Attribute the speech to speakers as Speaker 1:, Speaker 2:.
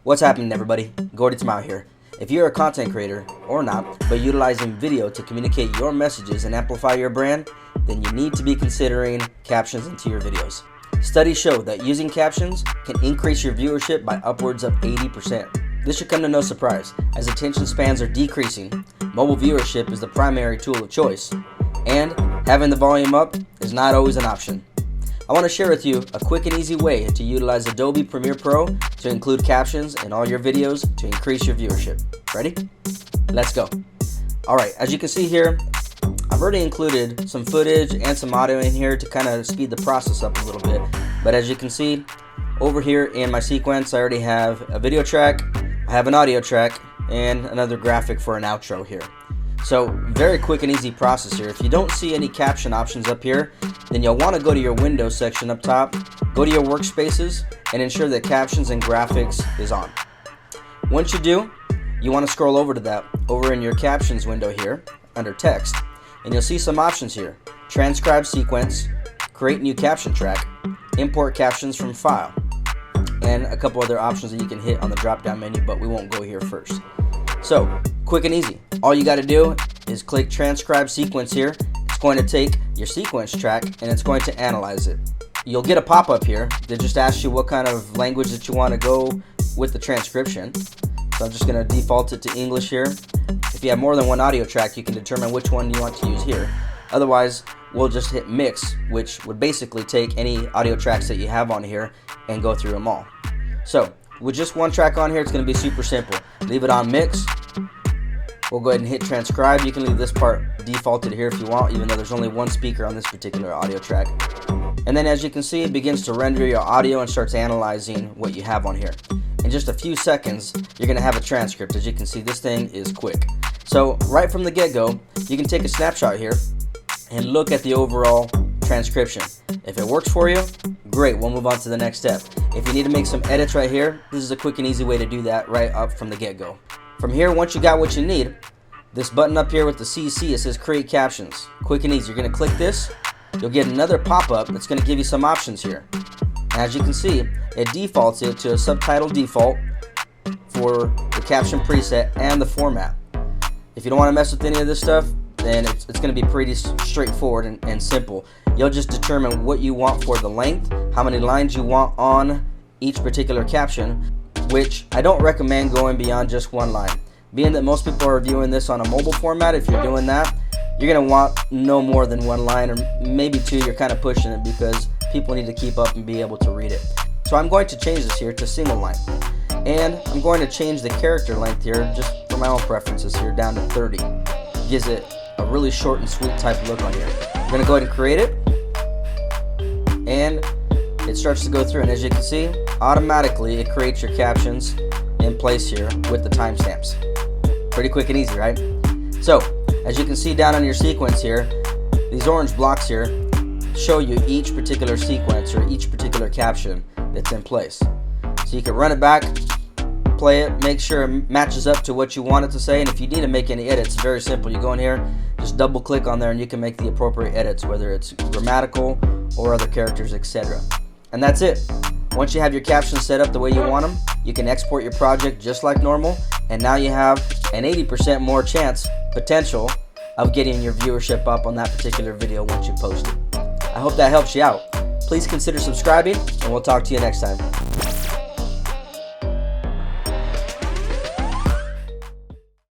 Speaker 1: What's happening, everybody? Gordy Tamau here. If you're a content creator, or not, but utilizing video to communicate your messages and amplify your brand, then you need to be considering captions into your videos. Studies show that using captions can increase your viewership by upwards of 80%. This should come to no surprise, as attention spans are decreasing, mobile viewership is the primary tool of choice, and having the volume up is not always an option. I want to share with you a quick and easy way to utilize Adobe Premiere Pro to include captions in all your videos to increase your viewership. Ready? Let's go. Alright, as you can see here, I've already included some footage and some audio in here to kind of speed the process up a little bit. But as you can see, over here in my sequence, I already have a video track, I have an audio track, and another graphic for an outro here. So very quick and easy process here. If you don't see any caption options up here, then you'll want to go to your Windows section up top, go to your workspaces, and ensure that captions and graphics is on. Once you do, you want to scroll over to that, over in your captions window here, under text, and you'll see some options here. Transcribe sequence, create new caption track, import captions from file, and a couple other options that you can hit on the drop down menu, but we won't go here first. So, quick and easy. All you got to do is click transcribe sequence here. It's going to take your sequence track and it's going to analyze it. You'll get a pop-up here that just asks you what kind of language that you want to go with the transcription. So I'm just going to default it to English here. If you have more than one audio track, you can determine which one you want to use here. Otherwise, we'll just hit mix, which would basically take any audio tracks that you have on here and go through them all. So, with just one track on here, it's going to be super simple. Leave it on mix. We'll go ahead and hit transcribe. You can leave this part defaulted here if you want, even though there's only one speaker on this particular audio track. And then as you can see, it begins to render your audio and starts analyzing what you have on here. In just a few seconds, you're going to have a transcript. As you can see, this thing is quick. So right from the get-go, you can take a snapshot here and look at the overall transcription. If it works for you, great, we'll move on to the next step. If you need to make some edits right here, this is a quick and easy way to do that right up from the get-go. From here, once you got what you need, this button up here with the CC, it says create captions. Quick and easy. You're going to click this, you'll get another pop-up that's going to give you some options here. As you can see, it defaults it to a subtitle default for the caption preset and the format. If you don't want to mess with any of this stuff, then it's going to be pretty straightforward and simple. You'll just determine what you want for the length, how many lines you want on each particular caption, which I don't recommend going beyond just one line. Being that most people are viewing this on a mobile format, if you're doing that, you're going to want no more than one line, or maybe two. You're kind of pushing it because people need to keep up and be able to read it. So I'm going to change this here to single line. And I'm going to change the character length here, just for my own preferences here, down to 30. Gives it a really short and sweet type look on here. I'm going to go ahead and create it. And it starts to go through, and as you can see, automatically it creates your captions in place here with the timestamps. Pretty quick and easy, right? So, as you can see down on your sequence here, these orange blocks here show you each particular sequence or each particular caption that's in place. So you can run it back, play it, make sure it matches up to what you want it to say, and if you need to make any edits, it's very simple. You go in here, just double click on there, and you can make the appropriate edits, whether it's grammatical or other characters, etc. And that's it. Once you have your captions set up the way you want them, you can export your project just like normal, and now you have an 80% more potential of getting your viewership up on that particular video once you post it. I hope that helps you out. Please consider subscribing, and we'll talk to you next time.